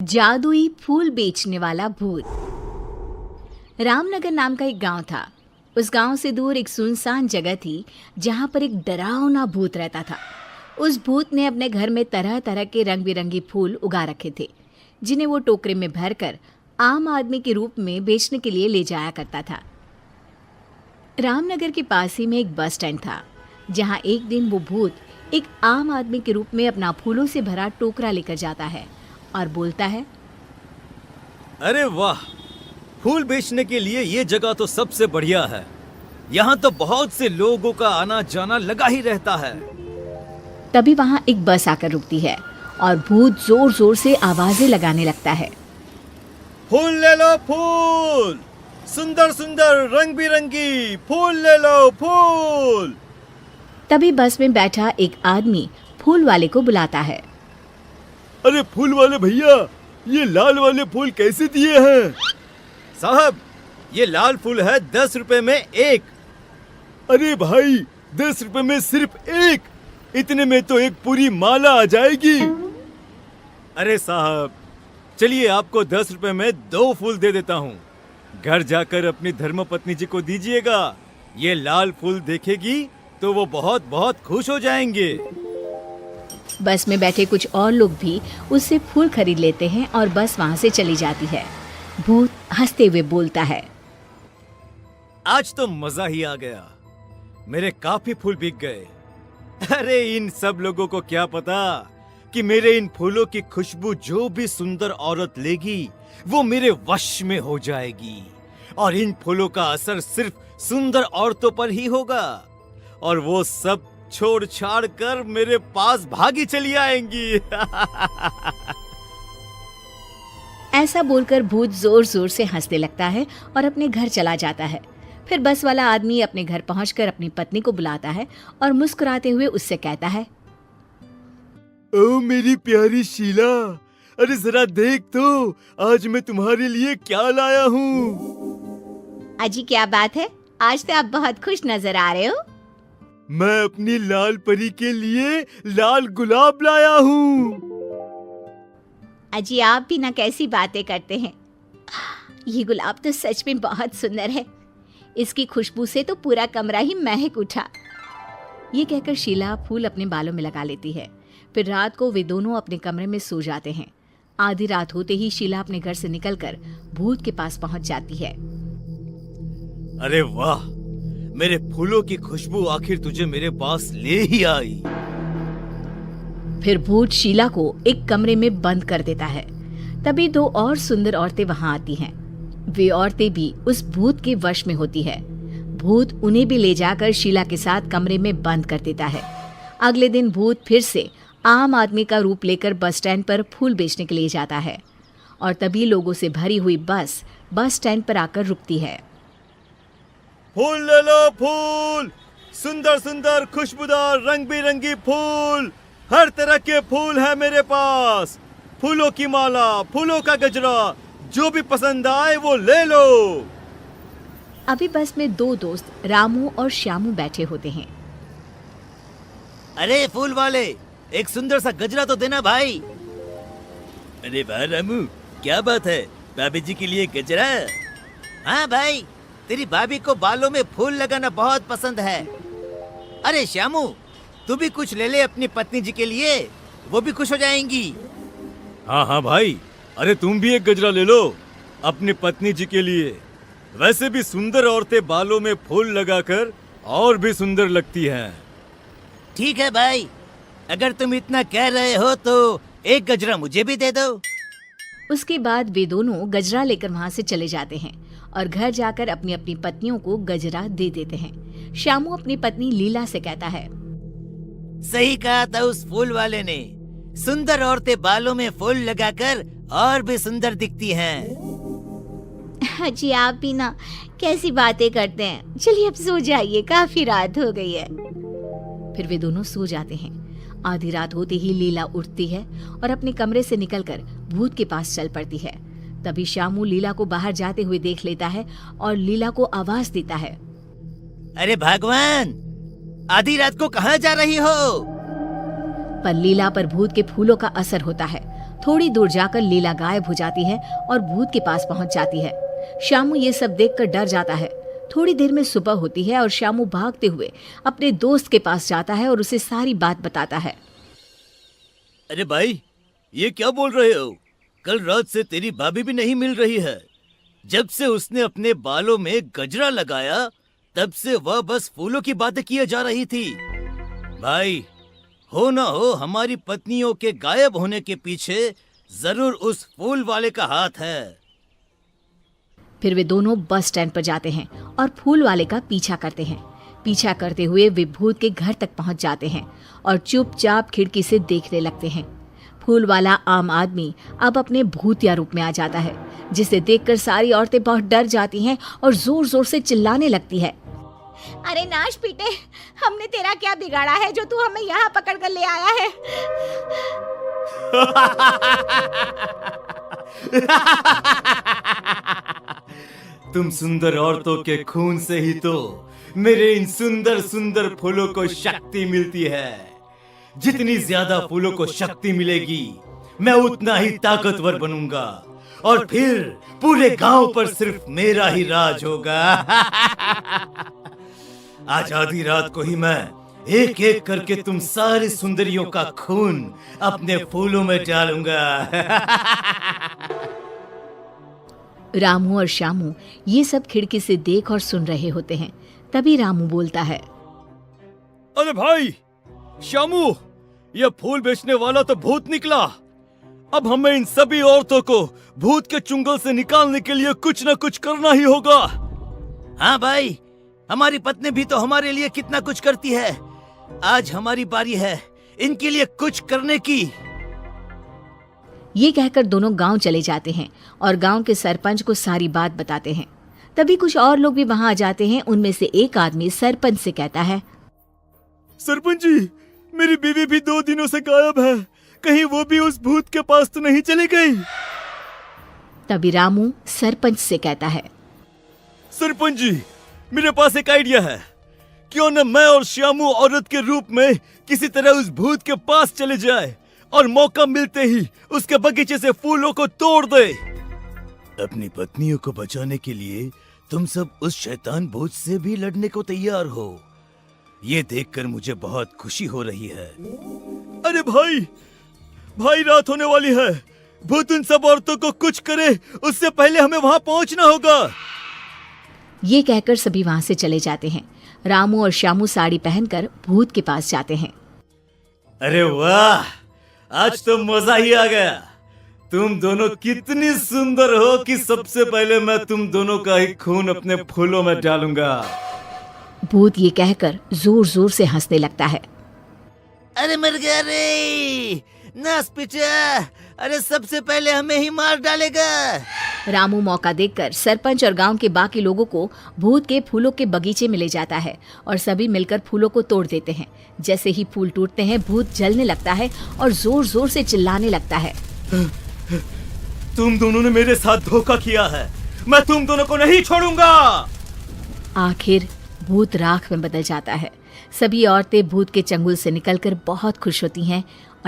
जादुई फूल बेचने वाला भूत। रामनगर नाम का एक गांव था। उस गांव से दूर एक सुनसान जगह थी जहां पर एक डरावना भूत रहता था। उस भूत ने अपने घर में तरह तरह के रंग बिरंगे फूल उगा रखे थे, जिन्हें वो टोकरे में भरकर आम आदमी के रूप में बेचने के लिए ले जाया करता था। रामनगर के पास ही में एक बस स्टैंड था, जहां एक दिन वो भूत एक आम आदमी के रूप में अपना फूलों से भरा टोकरा लेकर जाता है और बोलता है, अरे वाह, फूल बेचने के लिए ये जगह तो सबसे बढ़िया है। यहाँ तो बहुत से लोगों का आना जाना लगा ही रहता है। तभी वहां एक बस आकर रुकती है और भूत जोर जोर से आवाजें लगाने लगता है। फूल ले लो, फूल, सुंदर सुंदर रंग बिरंगी फूल ले लो, फूल। तभी बस में बैठा एक आदमी फूल वाले को बुलाता है। अरे फूल वाले भैया, ये लाल वाले फूल कैसे दिए हैं? साहब, ये लाल फूल है 10 रुपए में एक। अरे भाई, 10 रुपए में सिर्फ एक? इतने में तो एक पूरी माला आ जाएगी। अरे साहब, चलिए आपको 10 रुपए में 2 फूल दे देता हूँ। घर जाकर अपनी धर्मपत्नी जी को दीजिएगा। ये लाल फूल देखेगी तो वो बहुत बहुत खुश हो जाएंगे। बस में बैठे कुछ और लोग भी उससे फूल खरीद लेते हैं और बस वहां से चली जाती है। भूत हंसते हुए बोलता है, आज तो मजा ही आ गया, मेरे काफी फूल बिक गए। अरे इन सब लोगों को क्या पता कि मेरे इन फूलों की खुशबू जो भी सुंदर औरत लेगी वो मेरे वश में हो जाएगी, और इन फूलों का असर सिर्फ सुंदर औरतों पर ही होगा, और वो सब छोड़ छाड़ कर मेरे पास भागी चली आएंगी। ऐसा बोलकर भूत जोर जोर से हंसने लगता है और अपने घर चला जाता है। फिर बस वाला आदमी अपने घर पहुंचकर अपनी पत्नी को बुलाता है और मुस्कुराते हुए उससे कहता है, ओ मेरी प्यारी शीला, अरे जरा देख तो, आज मैं तुम्हारे लिए क्या लाया हूँ। अजी क्या बात है, आज तो आप बहुत खुश नजर आ रहे हो। मैं अपनी लाल परी के लिए लाल गुलाब लाया हूँ। अजी आप भी ना कैसी बातें करते हैं। ये गुलाब तो सच में बहुत सुंदर है, इसकी खुशबू से तो पूरा कमरा ही महक उठा। ये कहकर शीला फूल अपने बालों में लगा लेती है। फिर रात को वे दोनों अपने कमरे में सो जाते हैं। आधी रात होते ही शीला अपने घर से निकलकर भूत के पास पहुंच जाती है। अरे वाह, मेरे फूलों की खुशबू आखिर तुझे मेरे पास ले ही आई। फिर भूत शीला को एक कमरे में बंद कर देता है। तभी 2 और सुंदर औरतें वहां आती हैं। वे औरतें भी उस भूत के वश में होती है। भूत उन्हें भी ले जाकर शीला के साथ कमरे में बंद कर देता है। अगले दिन भूत फिर से आम आदमी का रूप लेकर बस स्टैंड पर फूल बेचने के लिए जाता है, और तभी लोगों से भरी हुई बस स्टैंड पर आकर रुकती है। फूल ले लो, फूल, सुंदर सुंदर खुशबूदार रंग बिरंगी फूल, हर तरह के फूल है मेरे पास। फूलों की माला, फूलों का गजरा, जो भी पसंद आए वो ले लो। अभी बस में 2 दोस्त रामू और श्यामू बैठे होते हैं। अरे फूल वाले, एक सुंदर सा गजरा तो देना भाई। अरे वाह रामू, क्या बात है, भाभी जी के लिए गजरा? हाँ भाई, तेरी भाभी को बालों में फूल लगाना बहुत पसंद है। अरे श्यामू, तू भी कुछ ले ले अपनी पत्नी जी के लिए, वो भी खुश हो जाएंगी। हाँ हाँ भाई, अरे तुम भी एक गजरा ले लो अपनी पत्नी जी के लिए। वैसे भी सुंदर औरतें बालों में फूल लगाकर और भी सुंदर लगती हैं। ठीक है भाई, अगर तुम इतना कह रहे हो तो एक गजरा मुझे भी दे दो। उसके बाद वे दोनों गजरा लेकर वहां से चले जाते हैं और घर जाकर अपनी अपनी पत्नियों को गजरा दे देते हैं। श्यामू अपनी पत्नी लीला से कहता है, सही कहा था उस फूल वाले ने, सुंदर औरतें बालों में फूल लगाकर और भी सुंदर दिखती हैं। जी आप भी ना कैसी बातें करते हैं। चलिए अब सो जाइए, काफी रात हो गई है। फिर वे दोनों सो जाते हैं। आधी रात होते ही लीला उठती है और अपने कमरे से निकलकर भूत के पास चल पड़ती है। तभी श्यामू लीला को बाहर जाते हुए देख लेता है और लीला को आवाज देता है, अरे भगवान, आधी रात को कहाँ जा रही हो? पर लीला पर भूत के फूलों का असर होता है थोड़ी दूर जाकर लीला गायब हो जाती है और भूत के पास पहुंच जाती है। शामू ये सब देखकर डर जाता है। थोड़ी देर में सुबह होती है और शामू भागते हुए अपने दोस्त के पास जाता है और उसे सारी बात बताता है। अरे भाई, ये क्या बोल रहे हो? कल रात से तेरी भाभी भी नहीं मिल रही है। जब से उसने अपने बालों में गजरा लगाया तब से वह बस फूलों की बातें किए जा रही थी। भाई, हो ना हो हमारी पत्नियों के गायब होने के पीछे जरूर उस फूल वाले का हाथ है। फिर वे दोनों बस स्टैंड पर जाते हैं और फूल वाले का पीछा करते हैं। पीछा करते हुए वे भूत के घर तक पहुंच जाते हैं और चुपचाप खिड़की से देखने लगते हैं। फूल वाला आम आदमी अब अपने भूतिया रूप में आ जाता है, जिसे देखकर सारी औरतें बहुत डर जाती हैं और जोर जोर से चिल्लाने लगती है। अरे नाश पीटे, हमने तेरा क्या बिगाड़ा है जो तू हमें यहाँ पकड़ कर ले आया है? तुम सुंदर औरतों के खून से ही तो मेरे इन सुंदर सुंदर फूलों को शक्ति मिलती है। जितनी ज्यादा फूलों को शक्ति मिलेगी मैं उतना ही ताकतवर बनूंगा और फिर पूरे गांव पर सिर्फ मेरा ही राज होगा। आज आधी रात को ही मैं एक एक करके तुम सारी सुंदरियों का खून अपने फूलों में डालूंगा। रामू और श्यामू ये सब खिड़की से देख और सुन रहे होते हैं। तभी रामू बोलता है। अरे भाई श्यामू, ये फूल बेचने वाला तो भूत निकला। अब हमें इन सभी औरतों को भूत के चुंगल से निकालने के लिए कुछ न कुछ करना ही होगा। हाँ भाई, हमारी पत्नी भी तो हमारे लिए कितना कुछ करती है। आज हमारी बारी है इनके लिए कुछ करने की। ये कहकर दोनों गांव चले जाते हैं और गांव के सरपंच को सारी बात बताते हैं। तभी कुछ और लोग भी वहां आ जाते हैं। उनमें से एक आदमी सरपंच से कहता है। सरपंच जी, मेरी बीवी भी 2 दिनों से गायब है। कहीं वो भी उस भूत के पास तो नहीं चली गई? तभी रामू सरपंच से कहता है। सरपंच जी, मेरे पास एक आइडिया है। क्यों न मैं और श्यामू औरत के रूप में किसी तरह उस भूत के पास चले जाए और मौका मिलते ही उसके बगीचे से फूलों को तोड़ दे। अपनी पत्नियों को बचाने के लिए तुम सब उस शैतान भूत से भी लड़ने को तैयार हो। ये देखकर मुझे बहुत खुशी हो रही है। अरे भाई, रात होने वाली है। भूत उन सब औरतों को कुछ करे उससे पहले हमें वहां पहुंचना होगा। ये कहकर सभी वहां से चले जाते हैं। रामू और श्यामू साड़ी पहनकर भूत के पास जाते हैं। अरे वाह, आज तो मजा ही आ गया। तुम दोनों कितनी सुंदर हो कि सबसे पहले मैं तुम दोनों का ही खून अपने फूलों में डालूंगा। भूत ये कहकर जोर जोर से हंसने लगता है। अरे मर गया रे नास पिचा, अरे सबसे पहले हमें ही मार डालेगा। रामू मौका देखकर सरपंच और गांव के बाकी लोगों को भूत के फूलों के बगीचे में ले जाता है और सभी मिलकर फूलों को तोड़ देते हैं। जैसे ही फूल टूटते हैं भूत जलने लगता है और जोर जोर से चिल्लाने लगता है। तुम दोनों ने मेरे साथ धोखा किया है, मैं तुम दोनों को नहीं छोड़ूंगा। आखिर भूत राख में बदल जाता है। सभी औरतें भूत के चंगुल से निकलकर बहुत खुश होती हैं और